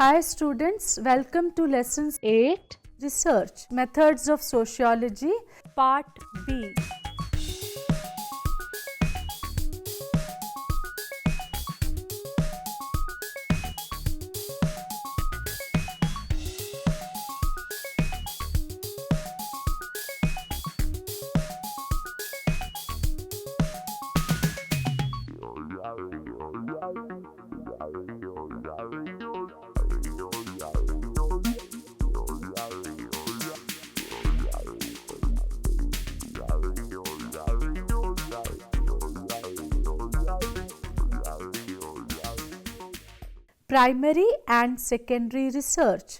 Hi students, welcome to lessons 8, Research, Methods of Sociology, Part B. Primary and secondary research.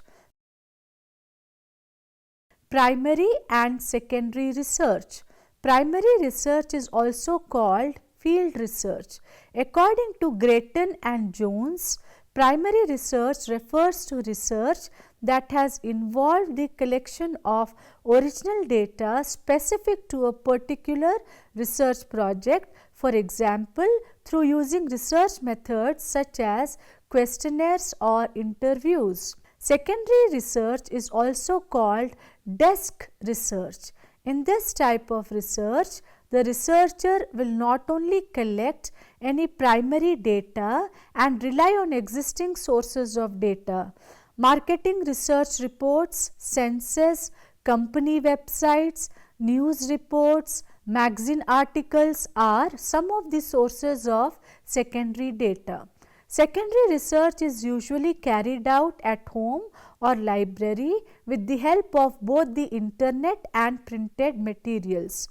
Primary and secondary research. Primary research is also called field research. According to Gratton and Jones, primary research refers to research that has involved the collection of original data specific to a particular research project, for example, through using research methods such as questionnaires or interviews. Secondary research is also called desk research. In this type of research, the researcher will not only collect any primary data and rely on existing sources of data. Marketing research reports, census, company websites, news reports, magazine articles are some of the sources of secondary data. Secondary research is usually carried out at home or library with the help of both the internet and printed materials.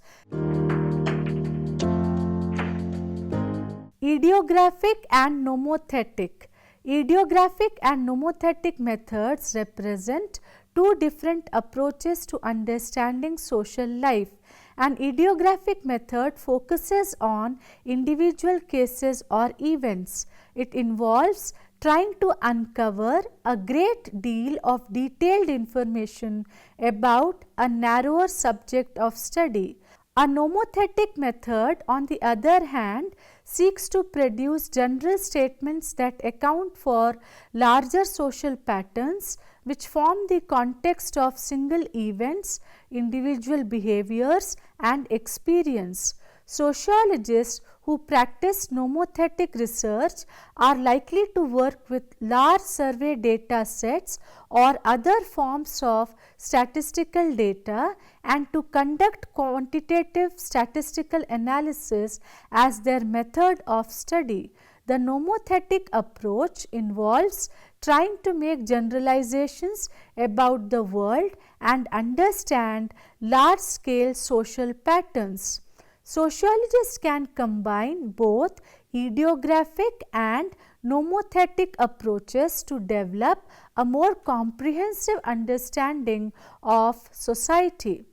Ideographic and nomothetic. Ideographic and nomothetic methods represent two different approaches to understanding social life. An ideographic method focuses on individual cases or events. It involves trying to uncover a great deal of detailed information about a narrower subject of study. A nomothetic method, on the other hand, seeks to produce general statements that account for larger social patterns which form the context of single events, individual behaviors and experience. Sociologists who practice nomothetic research are likely to work with large survey data sets or other forms of statistical data and to conduct quantitative statistical analysis as their method of study. The nomothetic approach involves trying to make generalizations about the world and understand large-scale social patterns. Sociologists can combine both ideographic and nomothetic approaches to develop a more comprehensive understanding of society.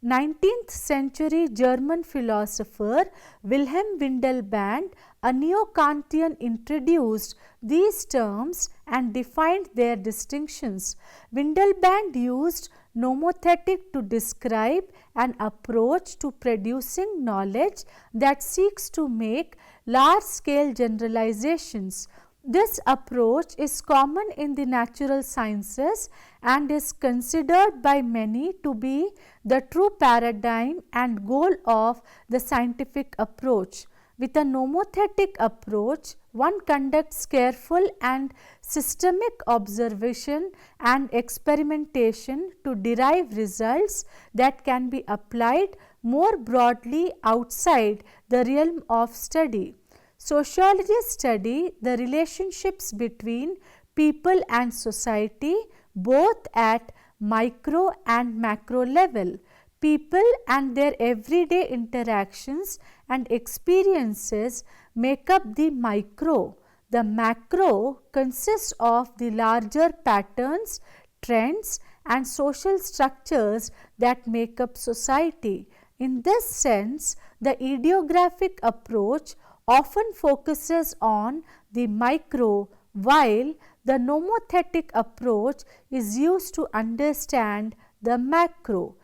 19th century German philosopher Wilhelm Windelband, a neo-Kantian, introduced these terms and defined their distinctions. Windelband used nomothetic to describe an approach to producing knowledge that seeks to make large-scale generalizations. This approach is common in the natural sciences and is considered by many to be the true paradigm and goal of the scientific approach. With a nomothetic approach, one conducts careful and systemic observation and experimentation to derive results that can be applied more broadly outside the realm of study. Sociologists study the relationships between people and society both at micro and macro level. People and their everyday interactions and experiences make up the micro. The macro consists of the larger patterns, trends and social structures that make up society. In this sense, the ideographic approach often focuses on the micro, while the nomothetic approach is used to understand the macro.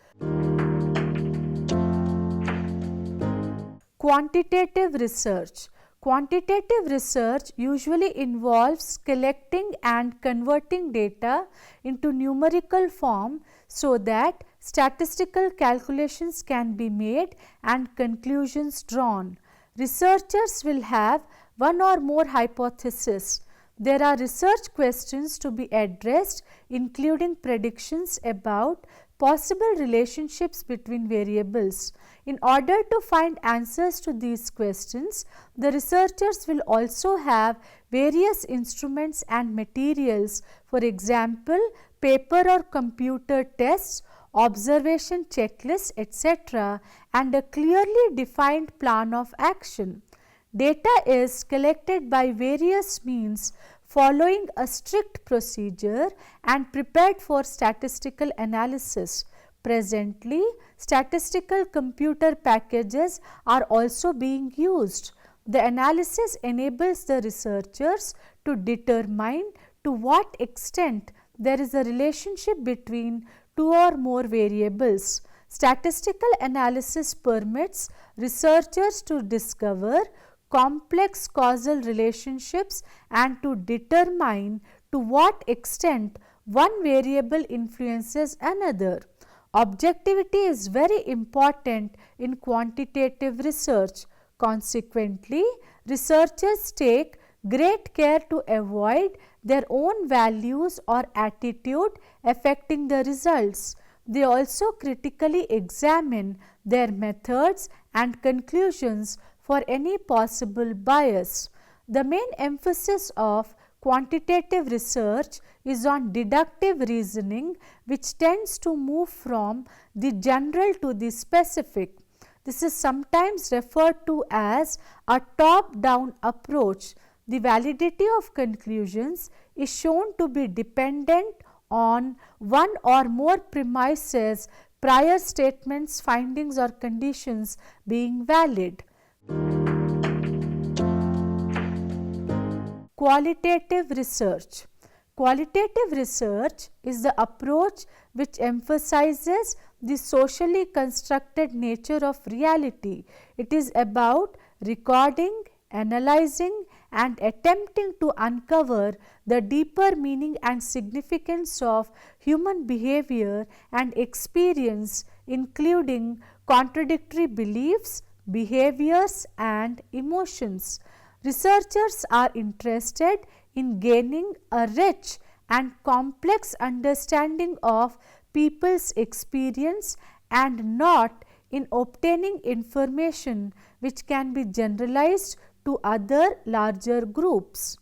Quantitative research. Quantitative research usually involves collecting and converting data into numerical form so that statistical calculations can be made and conclusions drawn. Researchers will have one or more hypotheses. There are research questions to be addressed, including predictions about possible relationships between variables. In order to find answers to these questions, the researchers will also have various instruments and materials, for example, paper or computer tests, observation checklists, etc., and a clearly defined plan of action. Data is collected by various means following a strict procedure and prepared for statistical analysis. Presently, statistical computer packages are also being used. The analysis enables the researchers to determine to what extent there is a relationship between two or more variables. Statistical analysis permits researchers to discover complex causal relationships and to determine to what extent one variable influences another. Objectivity is very important in quantitative research. Consequently, researchers take great care to avoid their own values or attitude affecting the results. They also critically examine their methods and conclusions for any possible bias. The main emphasis of quantitative research is on deductive reasoning, which tends to move from the general to the specific. This is sometimes referred to as a top-down approach. The validity of conclusions is shown to be dependent on one or more premises, prior statements, findings or conditions being valid. Qualitative research. Qualitative research is the approach which emphasizes the socially constructed nature of reality. It is about recording, analyzing and attempting to uncover the deeper meaning and significance of human behavior and experience, including contradictory beliefs, behaviors and emotions. Researchers are interested in gaining a rich and complex understanding of people's experience and not in obtaining information which can be generalized to other larger groups.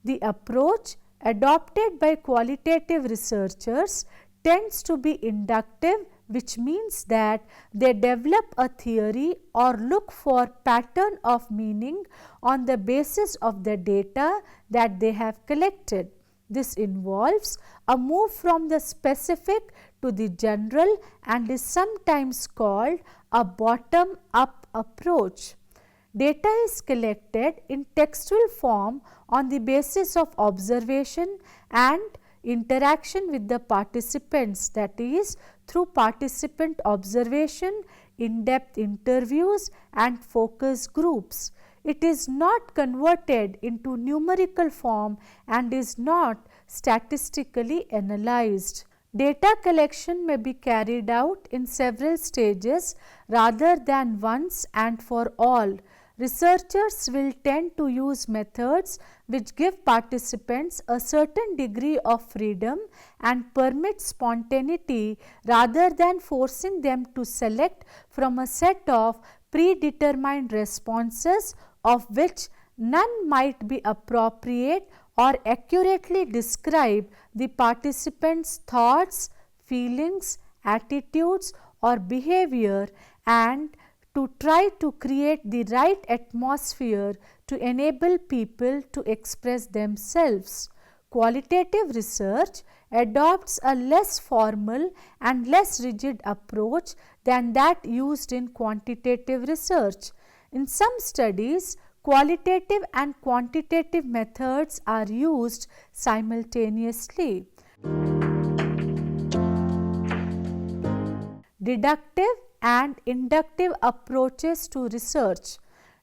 The approach adopted by qualitative researchers tends to be inductive, which means that they develop a theory or look for pattern of meaning on the basis of the data that they have collected. This involves a move from the specific to the general and is sometimes called a bottom-up approach. Data is collected in textual form on the basis of observation and interaction with the participants, that is through participant observation, in-depth interviews and focus groups. It is not converted into numerical form and is not statistically analyzed. Data collection may be carried out in several stages rather than once and for all. Researchers will tend to use methods which give participants a certain degree of freedom and permit spontaneity rather than forcing them to select from a set of predetermined responses of which none might be appropriate or accurately describe the participants' thoughts, feelings, attitudes or behavior, and to try to create the right atmosphere to enable people to express themselves. Qualitative research adopts a less formal and less rigid approach than that used in quantitative research. In some studies, qualitative and quantitative methods are used simultaneously. Deductive and inductive approaches to research.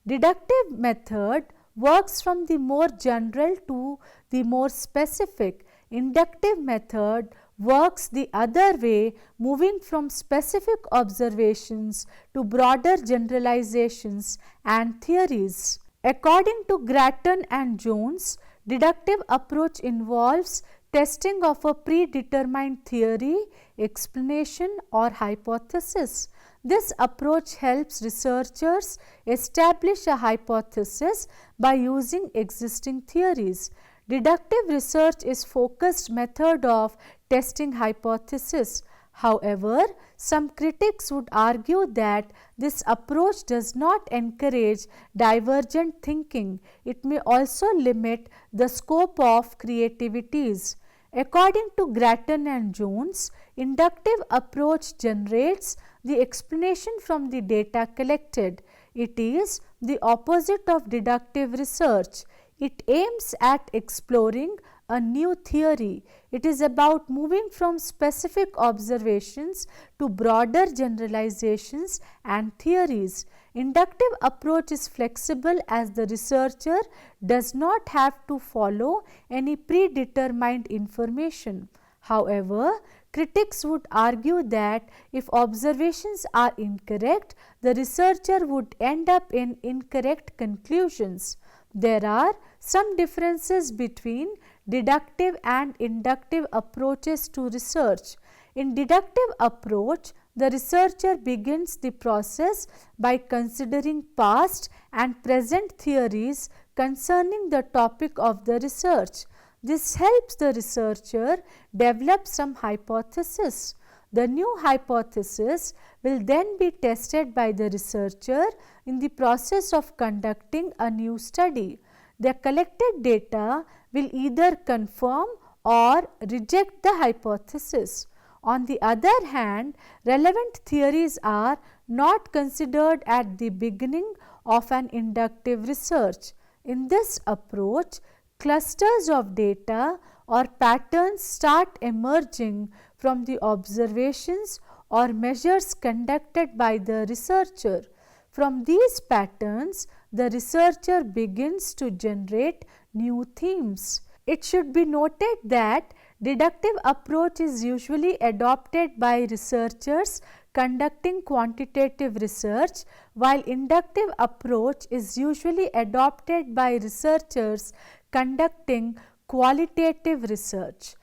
Deductive method works from the more general to the more specific. Inductive method works the other way, moving from specific observations to broader generalizations and theories. According to Gratton and Jones, deductive approach involves testing of a predetermined theory, explanation or hypothesis. This approach helps researchers establish a hypothesis by using existing theories. Deductive research is focused method of testing hypothesis. However, some critics would argue that this approach does not encourage divergent thinking. It may also limit the scope of creativities. According to Gratton and Jones, inductive approach generates the explanation from the data collected. It is the opposite of deductive research. It aims at exploring a new theory. It is about moving from specific observations to broader generalizations and theories. Inductive approach is flexible as the researcher does not have to follow any predetermined information. However, critics would argue that if observations are incorrect, the researcher would end up in incorrect conclusions. There are some differences between deductive and inductive approaches to research. In deductive approach, the researcher begins the process by considering past and present theories concerning the topic of the research. This helps the researcher develop some hypothesis. The new hypothesis will then be tested by the researcher in the process of conducting a new study. The collected data will either confirm or reject the hypothesis. On the other hand, relevant theories are not considered at the beginning of an inductive research. In this approach, clusters of data or patterns start emerging from the observations or measures conducted by the researcher. From these patterns, the researcher begins to generate new themes. It should be noted that deductive approach is usually adopted by researchers conducting quantitative research, while inductive approach is usually adopted by researchers conducting qualitative research.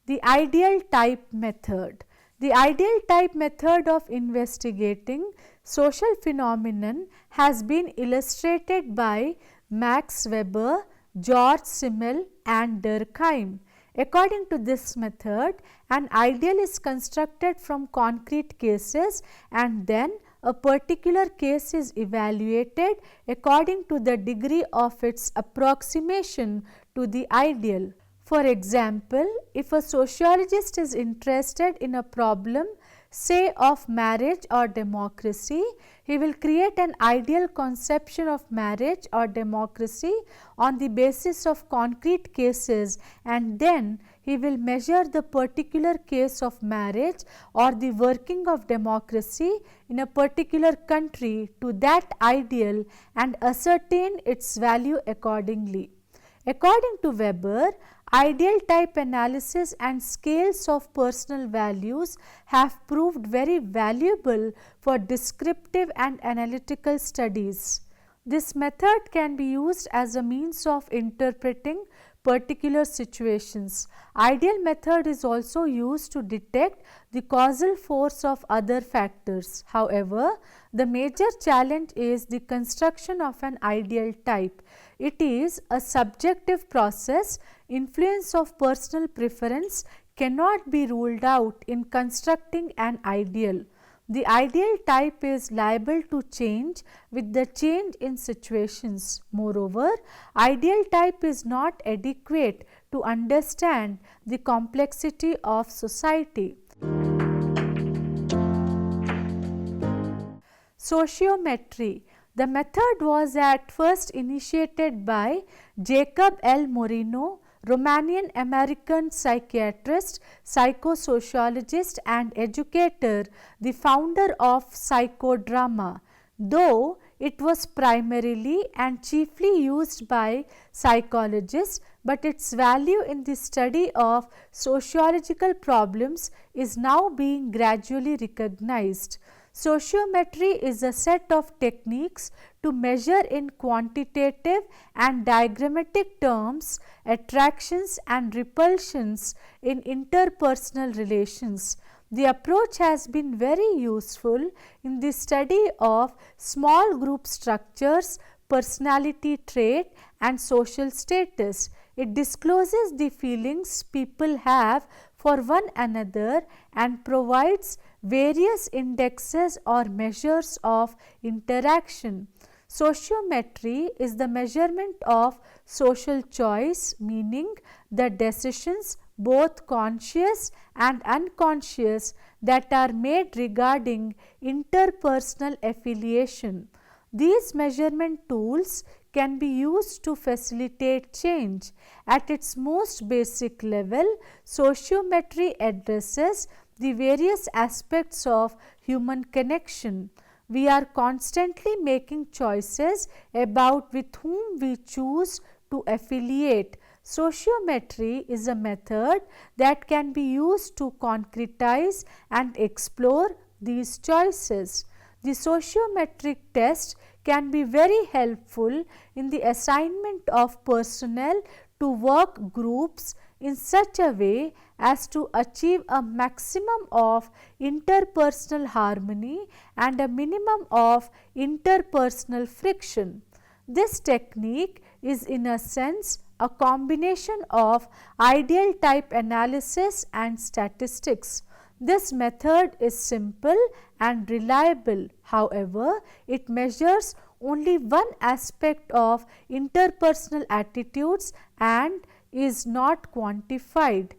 The ideal type method. The ideal type method of investigating social phenomenon has been illustrated by Max Weber, George Simmel and Durkheim. According to this method, an ideal is constructed from concrete cases and then a particular case is evaluated according to the degree of its approximation to the ideal. For example, if a sociologist is interested in a problem, say of marriage or democracy, he will create an ideal conception of marriage or democracy on the basis of concrete cases, and then he will measure the particular case of marriage or the working of democracy in a particular country to that ideal and ascertain its value accordingly. According to Weber, ideal type analysis and scales of personal values have proved very valuable for descriptive and analytical studies. This method can be used as a means of interpreting particular situations. Ideal method is also used to detect the causal force of other factors. However, the major challenge is the construction of an ideal type. It is a subjective process. Influence of personal preference cannot be ruled out in constructing an ideal. The ideal type is liable to change with the change in situations. Moreover, ideal type is not adequate to understand the complexity of society. Sociometry. The method was at first initiated by Jacob L. Moreno, Romanian American psychiatrist, psychosociologist and educator, the founder of psychodrama. Though it was primarily and chiefly used by psychologists, but its value in the study of sociological problems is now being gradually recognized. Sociometry is a set of techniques to measure in quantitative and diagrammatic terms attractions and repulsions in interpersonal relations. The approach has been very useful in the study of small group structures, personality trait and social status. It discloses the feelings people have for one another and provides various indexes or measures of interaction. Sociometry is the measurement of social choice, meaning the decisions, both conscious and unconscious, that are made regarding interpersonal affiliation. These measurement tools can be used to facilitate change. At its most basic level, sociometry addresses the various aspects of human connection. We are constantly making choices about with whom we choose to affiliate. Sociometry is a method that can be used to concretize and explore these choices. The sociometric test can be very helpful in the assignment of personnel to work groups in such a way as to achieve a maximum of interpersonal harmony and a minimum of interpersonal friction. This technique is in a sense a combination of ideal type analysis and statistics. This method is simple and reliable. However, it measures only one aspect of interpersonal attitudes and is not quantified.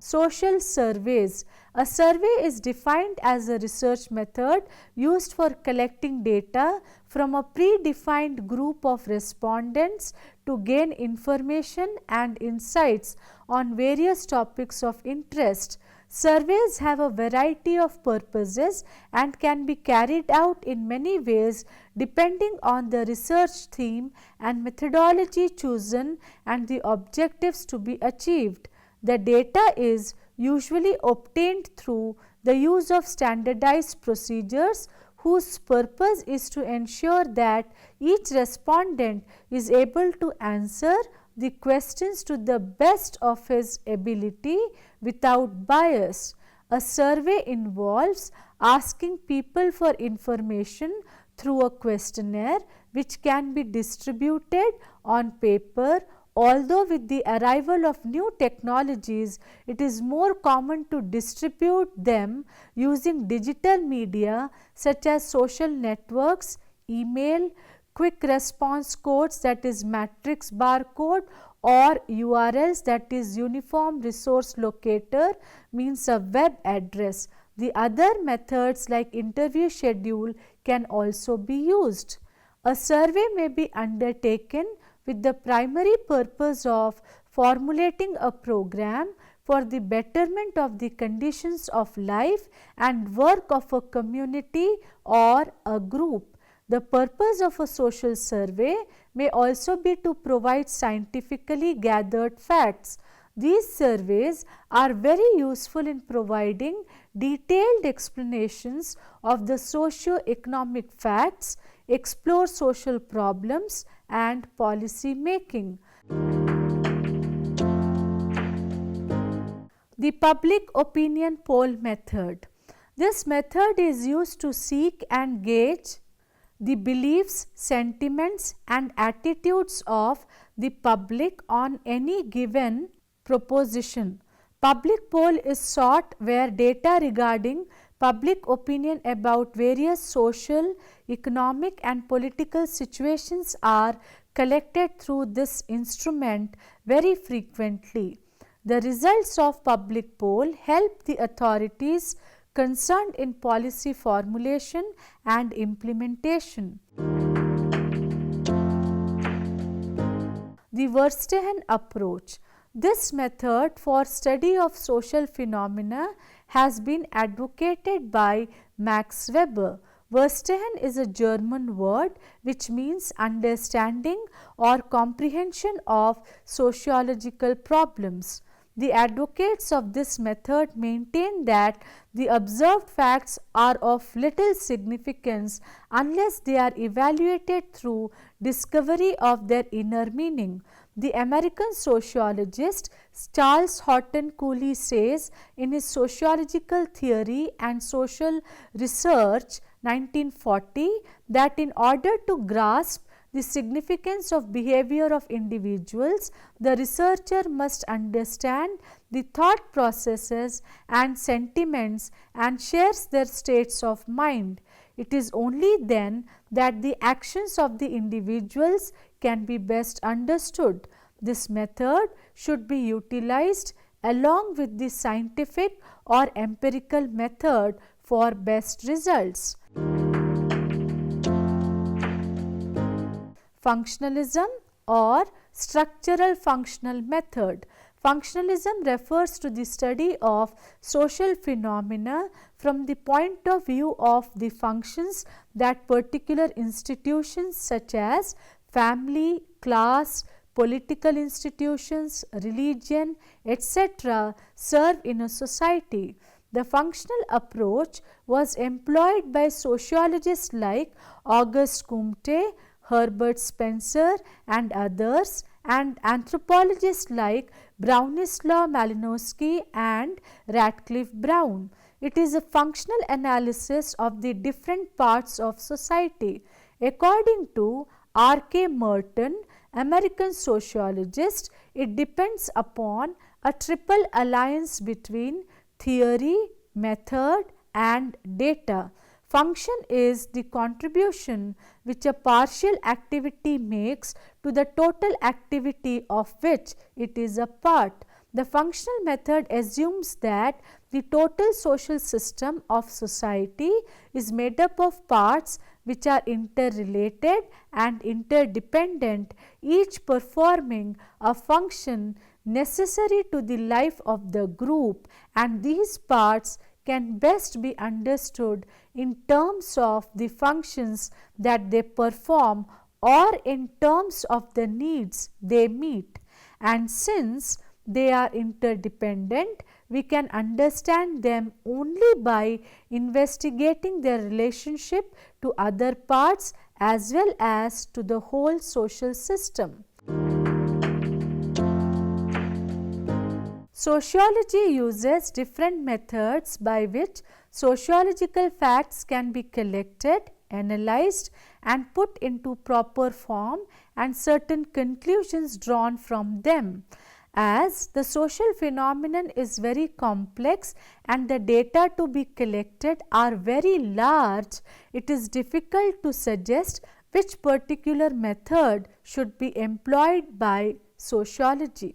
Social surveys. A survey is defined as a research method used for collecting data from a predefined group of respondents to gain information and insights on various topics of interest. Surveys have a variety of purposes and can be carried out in many ways depending on the research theme and methodology chosen and the objectives to be achieved. The data is usually obtained through the use of standardized procedures whose purpose is to ensure that each respondent is able to answer the questions to the best of his ability without bias. A survey involves asking people for information through a questionnaire which can be distributed on paper. Although with the arrival of new technologies, it is more common to distribute them using digital media such as social networks, email, quick response codes that is matrix barcode, or URLs that is uniform resource locator means a web address. The other methods like interview schedule can also be used. A survey may be undertaken with the primary purpose of formulating a program for the betterment of the conditions of life and work of a community or a group. The purpose of a social survey may also be to provide scientifically gathered facts. These surveys are very useful in providing detailed explanations of the socio-economic facts, explore social problems and policy making. The public opinion poll method. This method is used to seek and gauge the beliefs, sentiments and attitudes of the public on any given proposition. Public poll is sought where data regarding public opinion about various social, economic and political situations are collected through this instrument very frequently. The results of public poll help the authorities concerned in policy formulation and implementation. the Verstehen approach. This method for study of social phenomena has been advocated by Max Weber. Verstehen is a German word which means understanding or comprehension of sociological problems. The advocates of this method maintain that the observed facts are of little significance unless they are evaluated through discovery of their inner meaning. The American sociologist Charles Horton Cooley says in his Sociological Theory and Social Research 1940 that in order to grasp the significance of behavior of individuals, the researcher must understand the thought processes and sentiments and shares their states of mind. It is only then that the actions of the individuals can be best understood. This method should be utilized along with the scientific or empirical method for best results. Functionalism or structural functional method. Functionalism refers to the study of social phenomena from the point of view of the functions that particular institutions such as family, class, political institutions, religion, etc. serve in a society. The functional approach was employed by sociologists like Auguste Comte, Herbert Spencer and others, and anthropologists like Bronislaw Malinowski and Radcliffe Brown. It is a functional analysis of the different parts of society. According to R.K. Merton, American sociologist, it depends upon a triple alliance between theory, method and data. Function is the contribution which a partial activity makes to the total activity of which it is a part. The functional method assumes that the total social system of society is made up of parts which are interrelated and interdependent, each performing a function necessary to the life of the group, and these parts can best be understood in terms of the functions that they perform or in terms of the needs they meet. And since they are interdependent, we can understand them only by investigating their relationship to other parts as well as to the whole social system. Sociology uses different methods by which sociological facts can be collected, analyzed and put into proper form and certain conclusions drawn from them. As the social phenomenon is very complex and the data to be collected are very large, it is difficult to suggest which particular method should be employed by sociology.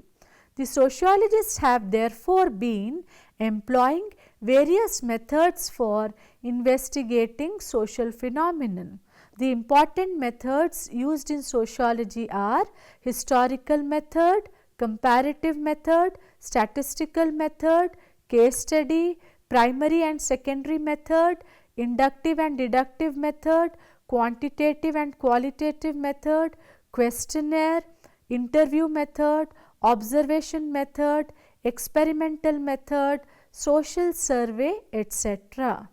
The sociologists have therefore been employing various methods for investigating social phenomenon. The important methods used in sociology are historical method, comparative method, statistical method, case study, primary and secondary method, inductive and deductive method, quantitative and qualitative method, questionnaire, interview method, observation method, experimental method, social survey, etc.